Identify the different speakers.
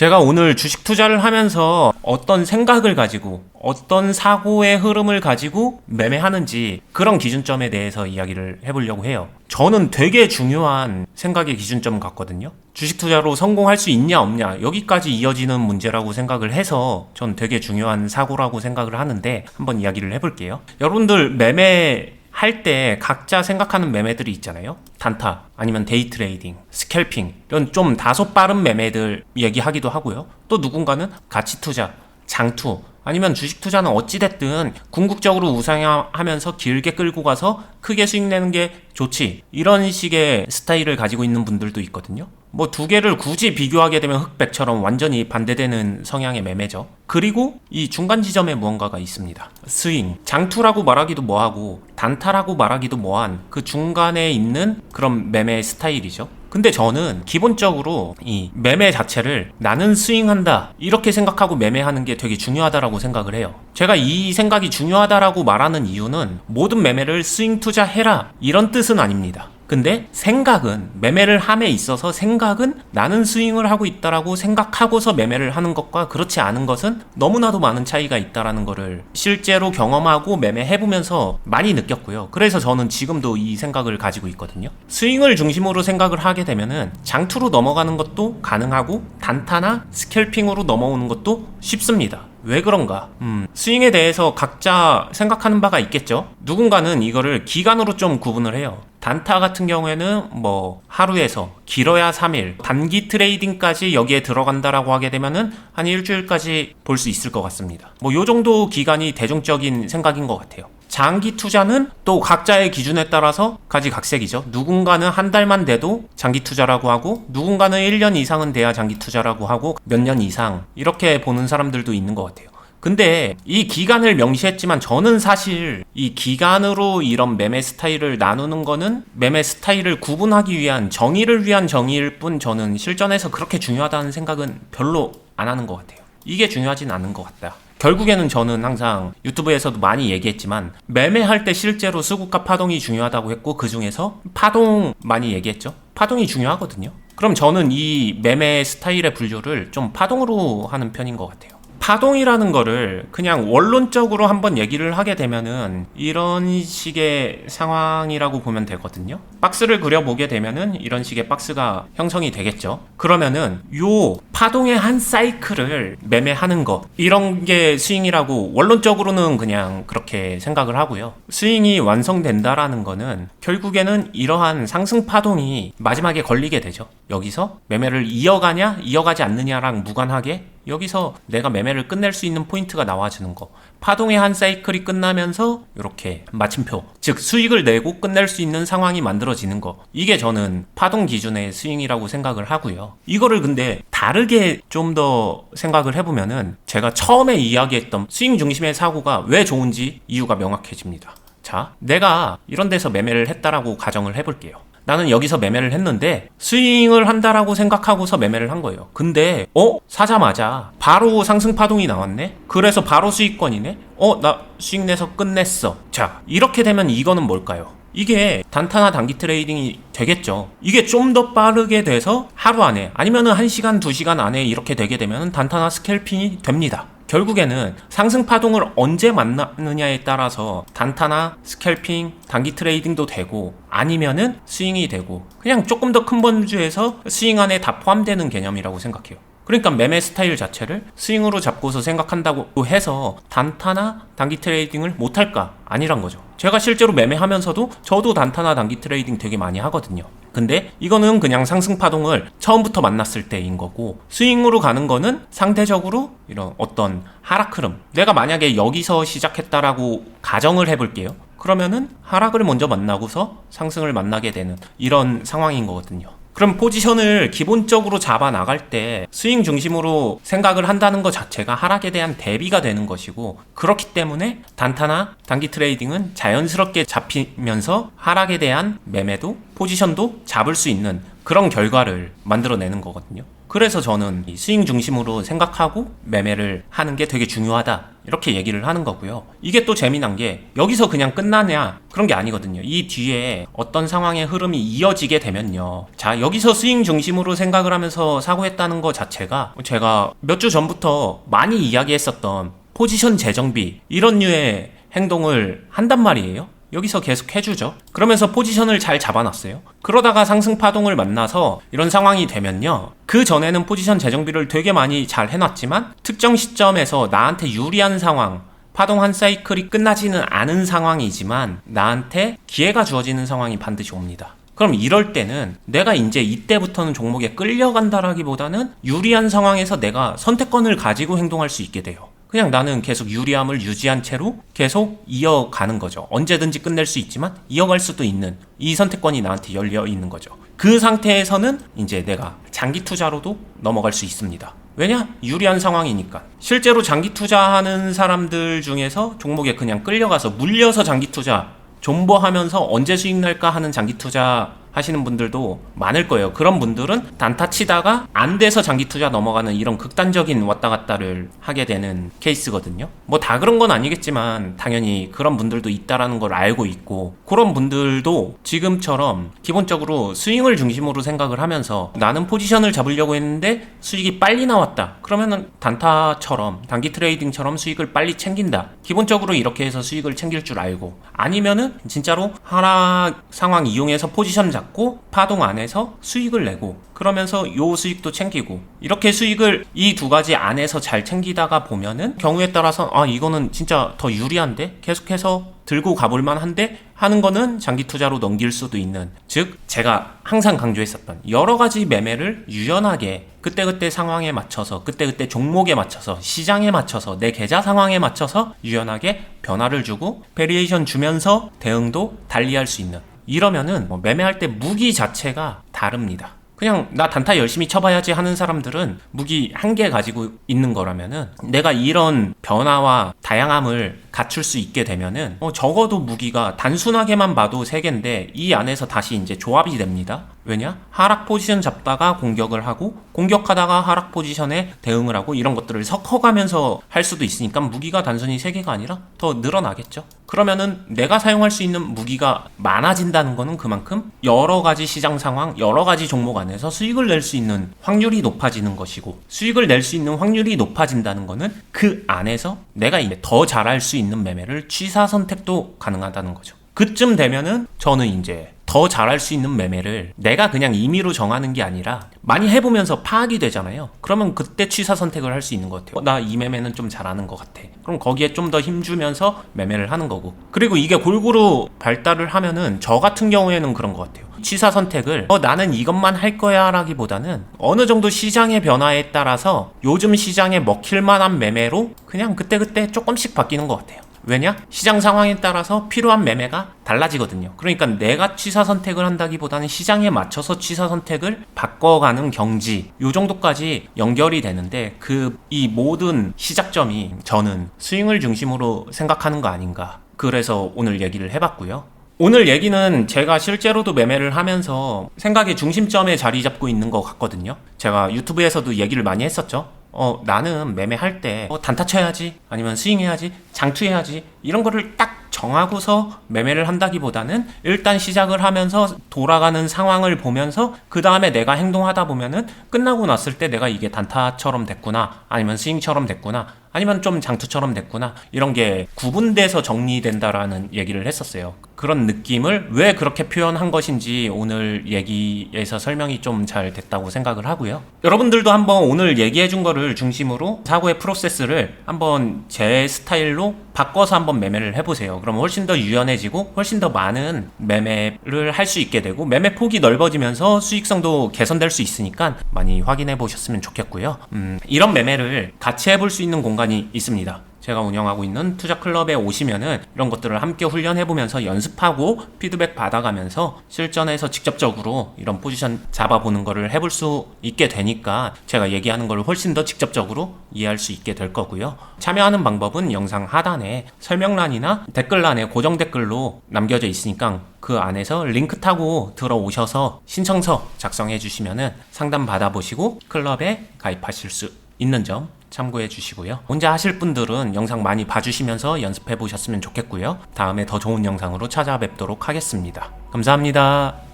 Speaker 1: 제가 오늘 주식 투자를 하면서 어떤 생각을 가지고 어떤 사고의 흐름을 가지고 매매하는지 그런 기준점에 대해서 이야기를 해보려고 해요. 저는 되게 중요한 생각의 기준점 같거든요. 주식 투자로 성공할 수 있냐 없냐 여기까지 이어지는 문제라고 생각을 해서 전 되게 중요한 사고라고 생각을 하는데 한번 이야기를 해볼게요. 여러분들 매매 할 때 각자 생각하는 매매들이 있잖아요. 단타, 아니면 데이 트레이딩, 스캘핑 이런 좀 다소 빠른 매매들 얘기하기도 하고요. 또 누군가는 가치 투자, 장투 아니면 주식 투자는 어찌됐든 궁극적으로 우상향하면서 길게 끌고 가서 크게 수익 내는 게 좋지 이런 식의 스타일을 가지고 있는 분들도 있거든요. 뭐 두 개를 굳이 비교하게 되면 흑백처럼 완전히 반대되는 성향의 매매죠. 그리고 이 중간 지점에 무언가가 있습니다. 스윙, 장투라고 말하기도 뭐하고 단타라고 말하기도 뭐한 그 중간에 있는 그런 매매 스타일이죠. 근데 저는 기본적으로 이 매매 자체를 나는 스윙한다 이렇게 생각하고 매매하는 게 되게 중요하다라고 생각을 해요. 제가 이 생각이 중요하다라고 말하는 이유는 모든 매매를 스윙 투자해라 이런 뜻은 아닙니다. 근데 생각은 매매를 함에 있어서 생각은 나는 스윙을 하고 있다라고 생각하고서 매매를 하는 것과 그렇지 않은 것은 너무나도 많은 차이가 있다라는 거를 실제로 경험하고 매매해보면서 많이 느꼈고요. 그래서 저는 지금도 이 생각을 가지고 있거든요. 스윙을 중심으로 생각을 하게 되면은 장투로 넘어가는 것도 가능하고 단타나 스캘핑으로 넘어오는 것도 쉽습니다. 왜 그런가? 스윙에 대해서 각자 생각하는 바가 있겠죠? 누군가는 이거를 기간으로 좀 구분을 해요. 단타 같은 경우에는 뭐 하루에서 길어야 3일, 단기 트레이딩까지 여기에 들어간다라고 하게 되면은 한 일주일까지 볼 수 있을 것 같습니다. 뭐 요 정도 기간이 대중적인 생각인 것 같아요. 장기 투자는 또 각자의 기준에 따라서 가지각색이죠. 누군가는 한 달만 돼도 장기 투자라고 하고 누군가는 1년 이상은 돼야 장기 투자라고 하고 몇 년 이상 이렇게 보는 사람들도 있는 것 같아요. 근데 이 기간을 명시했지만 저는 사실 이 기간으로 이런 매매 스타일을 나누는 거는 매매 스타일을 구분하기 위한 정의를 위한 정의일 뿐 저는 실전에서 그렇게 중요하다는 생각은 별로 안 하는 것 같아요. 이게 중요하진 않은 것 같다. 결국에는 저는 항상 유튜브에서도 많이 얘기했지만 매매할 때 실제로 수급과 파동이 중요하다고 했고 그 중에서 파동 많이 얘기했죠. 파동이 중요하거든요. 그럼 저는 이 매매 스타일의 분류를 좀 파동으로 하는 편인 것 같아요. 파동이라는 거를 그냥 원론적으로 한번 얘기를 하게 되면은 이런 식의 상황이라고 보면 되거든요. 박스를 그려보게 되면은 이런 식의 박스가 형성이 되겠죠. 그러면은 요 파동의 한 사이클을 매매하는 거 이런 게 스윙이라고 원론적으로는 그냥 그렇게 생각을 하고요. 스윙이 완성된다라는 거는 결국에는 이러한 상승 파동이 마지막에 걸리게 되죠. 여기서 매매를 이어가냐 이어가지 않느냐랑 무관하게 여기서 내가 매매를 끝낼 수 있는 포인트가 나와주는 거. 파동의 한 사이클이 끝나면서 이렇게 마침표, 즉 수익을 내고 끝낼 수 있는 상황이 만들어지는 거. 이게 저는 파동 기준의 스윙이라고 생각을 하고요. 이거를 근데 다르게 좀 더 생각을 해보면은 제가 처음에 이야기했던 스윙 중심의 사고가 왜 좋은지 이유가 명확해집니다. 자, 내가 이런 데서 매매를 했다라고 가정을 해볼게요. 나는 여기서 매매를 했는데 스윙을 한다라고 생각하고서 매매를 한 거예요. 근데 사자마자 바로 상승 파동이 나왔네? 그래서 바로 수익권이네? 나 수익 내서 끝냈어. 자, 이렇게 되면 이거는 뭘까요? 이게 단타나 단기 트레이딩이 되겠죠. 이게 좀 더 빠르게 돼서 하루 안에 아니면은 1시간, 2시간 안에 이렇게 되게 되면 단타나 스캘핑이 됩니다. 결국에는 상승 파동을 언제 만나느냐에 따라서 단타나 스캘핑, 단기 트레이딩도 되고 아니면은 스윙이 되고 그냥 조금 더 큰 범주에서 스윙 안에 다 포함되는 개념이라고 생각해요. 그러니까 매매 스타일 자체를 스윙으로 잡고서 생각한다고 해서 단타나 단기 트레이딩을 못할까? 아니란 거죠. 제가 실제로 매매하면서도 저도 단타나 단기 트레이딩 되게 많이 하거든요. 근데 이거는 그냥 상승 파동을 처음부터 만났을 때인 거고 스윙으로 가는 거는 상대적으로 이런 어떤 하락 흐름 내가 만약에 여기서 시작했다라고 가정을 해볼게요. 그러면은 하락을 먼저 만나고서 상승을 만나게 되는 이런 상황인 거거든요. 그럼 포지션을 기본적으로 잡아 나갈 때 스윙 중심으로 생각을 한다는 것 자체가 하락에 대한 대비가 되는 것이고 그렇기 때문에 단타나 단기 트레이딩은 자연스럽게 잡히면서 하락에 대한 매매도 포지션도 잡을 수 있는 그런 결과를 만들어내는 거거든요. 그래서 저는 이 스윙 중심으로 생각하고 매매를 하는 게 되게 중요하다, 이렇게 얘기를 하는 거고요. 이게 또 재미난 게 여기서 그냥 끝나냐, 그런 게 아니거든요. 이 뒤에 어떤 상황의 흐름이 이어지게 되면요, 자, 여기서 스윙 중심으로 생각을 하면서 사고했다는 거 자체가 제가 몇 주 전부터 많이 이야기했었던 포지션 재정비, 이런 류의 행동을 한단 말이에요. 여기서 계속 해주죠. 그러면서 포지션을 잘 잡아놨어요. 그러다가 상승 파동을 만나서 이런 상황이 되면요, 그 전에는 포지션 재정비를 되게 많이 잘 해놨지만 특정 시점에서 나한테 유리한 상황, 파동 한 사이클이 끝나지는 않은 상황이지만 나한테 기회가 주어지는 상황이 반드시 옵니다. 그럼 이럴 때는 내가 이제 이때부터는 종목에 끌려간다라기보다는 유리한 상황에서 내가 선택권을 가지고 행동할 수 있게 돼요. 그냥 나는 계속 유리함을 유지한 채로 계속 이어가는 거죠. 언제든지 끝낼 수 있지만 이어갈 수도 있는 이 선택권이 나한테 열려 있는 거죠. 그 상태에서는 이제 내가 장기 투자로도 넘어갈 수 있습니다. 왜냐? 유리한 상황이니까. 실제로 장기 투자하는 사람들 중에서 종목에 그냥 끌려가서 물려서 장기 투자, 존버하면서 언제 수익 날까 하는 장기 투자 하시는 분들도 많을 거예요. 그런 분들은 단타 치다가 안 돼서 장기 투자 넘어가는 이런 극단적인 왔다 갔다를 하게 되는 케이스거든요. 뭐 다 그런 건 아니겠지만 당연히 그런 분들도 있다라는 걸 알고 있고, 그런 분들도 지금처럼 기본적으로 스윙을 중심으로 생각을 하면서 나는 포지션을 잡으려고 했는데 수익이 빨리 나왔다, 그러면은 단타처럼 단기 트레이딩처럼 수익을 빨리 챙긴다, 기본적으로 이렇게 해서 수익을 챙길 줄 알고, 아니면은 진짜로 하락 상황 이용해서 포지션 잡고 파동 안에서 수익을 내고, 그러면서 요 수익도 챙기고, 이렇게 수익을 이 두 가지 안에서 잘 챙기다가 보면은 경우에 따라서 아, 이거는 진짜 더 유리한데 계속해서 들고 가볼만 한데 하는 거는 장기 투자로 넘길 수도 있는, 즉 제가 항상 강조했었던 여러 가지 매매를 유연하게 그때그때 상황에 맞춰서, 그때그때 종목에 맞춰서, 시장에 맞춰서, 내 계좌 상황에 맞춰서 유연하게 변화를 주고 베리에이션 주면서 대응도 달리할 수 있는, 이러면은 매매할 때 무기 자체가 다릅니다. 그냥 나 단타 열심히 쳐봐야지 하는 사람들은 무기 한 개 가지고 있는 거라면은, 내가 이런 변화와 다양함을 갖출 수 있게 되면은 적어도 무기가 단순하게만 봐도 3개인데 이 안에서 다시 이제 조합이 됩니다. 왜냐? 하락 포지션 잡다가 공격을 하고, 공격하다가 하락 포지션에 대응을 하고, 이런 것들을 섞어가면서 할 수도 있으니까 무기가 단순히 3개가 아니라 더 늘어나겠죠. 그러면은 내가 사용할 수 있는 무기가 많아진다는 거는 그만큼 여러 가지 시장 상황, 여러 가지 종목 안에서 수익을 낼 수 있는 확률이 높아지는 것이고, 수익을 낼 수 있는 확률이 높아진다는 거는 그 안에서 내가 이제 더 잘할 수 있는 매매를 취사 선택도 가능하다는 거죠. 그쯤 되면은 저는 이제 더 잘할 수 있는 매매를 내가 그냥 임의로 정하는 게 아니라 많이 해보면서 파악이 되잖아요. 그러면 그때 취사 선택을 할 수 있는 것 같아요. 나 이 매매는 좀 잘하는 것 같아. 그럼 거기에 좀 더 힘주면서 매매를 하는 거고, 그리고 이게 골고루 발달을 하면은 저 같은 경우에는 그런 것 같아요. 취사 선택을 나는 이것만 할 거야 라기보다는 어느 정도 시장의 변화에 따라서 요즘 시장에 먹힐 만한 매매로 그냥 그때그때 조금씩 바뀌는 것 같아요. 왜냐? 시장 상황에 따라서 필요한 매매가 달라지거든요. 그러니까 내가 취사 선택을 한다기보다는 시장에 맞춰서 취사 선택을 바꿔가는 경지, 요 정도까지 연결이 되는데, 이 모든 시작점이 저는 스윙을 중심으로 생각하는 거 아닌가, 그래서 오늘 얘기를 해봤고요. 오늘 얘기는 제가 실제로도 매매를 하면서 생각의 중심점에 자리 잡고 있는 것 같거든요. 제가 유튜브에서도 얘기를 많이 했었죠. 나는 매매할 때 단타 쳐야지, 아니면 스윙해야지, 장투해야지, 이런 거를 딱 정하고서 매매를 한다기보다는 일단 시작을 하면서 돌아가는 상황을 보면서 그 다음에 내가 행동하다 보면은 끝나고 났을 때 내가 이게 단타처럼 됐구나, 아니면 스윙처럼 됐구나, 아니면 좀 장투처럼 됐구나, 이런 게 구분돼서 정리된다라는 얘기를 했었어요. 그런 느낌을 왜 그렇게 표현한 것인지 오늘 얘기에서 설명이 좀 잘 됐다고 생각을 하고요. 여러분들도 한번 오늘 얘기해준 거를 중심으로 사고의 프로세스를 한번 제 스타일로 바꿔서 한번 매매를 해보세요. 그럼 훨씬 더 유연해지고 훨씬 더 많은 매매를 할 수 있게 되고, 매매 폭이 넓어지면서 수익성도 개선될 수 있으니까 많이 확인해 보셨으면 좋겠고요. 이런 매매를 같이 해볼 수 있는 공간이 있습니다. 제가 운영하고 있는 투자 클럽에 오시면은 이런 것들을 함께 훈련해보면서 연습하고 피드백 받아가면서 실전에서 직접적으로 이런 포지션 잡아보는 거를 해볼 수 있게 되니까 제가 얘기하는 걸 훨씬 더 직접적으로 이해할 수 있게 될 거고요. 참여하는 방법은 영상 하단에 설명란이나 댓글란에 고정 댓글로 남겨져 있으니까 그 안에서 링크 타고 들어오셔서 신청서 작성해 주시면은 상담 받아보시고 클럽에 가입하실 수 있는 점 참고해 주시고요. 혼자 하실 분들은 영상 많이 봐주시면서 연습해 보셨으면 좋겠고요. 다음에 더 좋은 영상으로 찾아뵙도록 하겠습니다. 감사합니다.